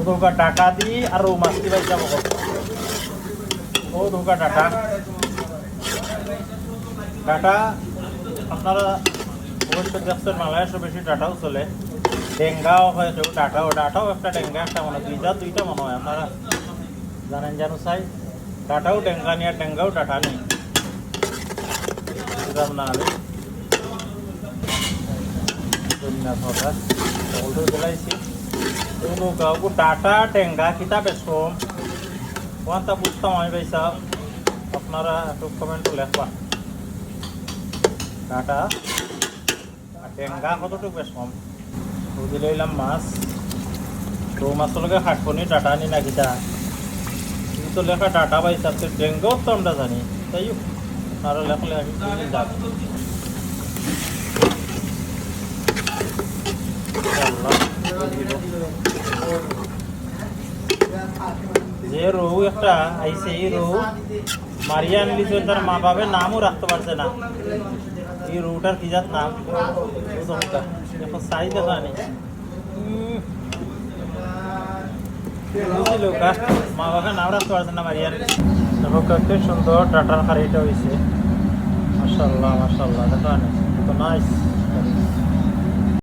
ধোকা ডাটা দি আর রৌ মাছ কি পাইছে আমাকে ও ধোকা ডাটা ডাটা আপনারা অবশ্যই দেখছেন বাংলাদেশে বেশি ডাটাও চলে ডেঙ্গাও হয় কেউ ডাটাও একটা ডেঙ্গা একটা মনে হয় দুইটা মনে হয় আপনারা জানেন জানো চাই ডাটাও ডেঙ্গা নিয়ে আর ডেঙ্গাও ডাটা নেই বুঝলাম না আমি বেলাইছি ডাটা ডেঙ্গা কিতাব এসম কোনটা বুঝতাম আমি পাইসা আপনারা একটু কমেন্ট লেখবা ডাটা আর ডেঙ্গা কতটুকু বেশ কম বুঝি লইলাম মাছ রৌ মাছের লগে খাটবনি ডাটা আনি না কিতা কিন্তু লেখা ডাটা পাইছে ডেঙ্গাও তো আমরা জানি তাই আরো লেখলে আমি যাব যে রৌ একটা আইসে এই রৌ মারিয়া আনলি তার মা বাবার নামও রাখতে পারছে না এই রৌটার কি জাত নাম এখন সাইজ দেখা নেই বুঝছিল মা বাবার নাম রাখতে পারছে না মারিয়ার দেখো কত সুন্দর ডাটার হাড়িটা হয়েছে মাশাআল্লাহ মাশাআল্লাহ দেখা নেই তো নাইস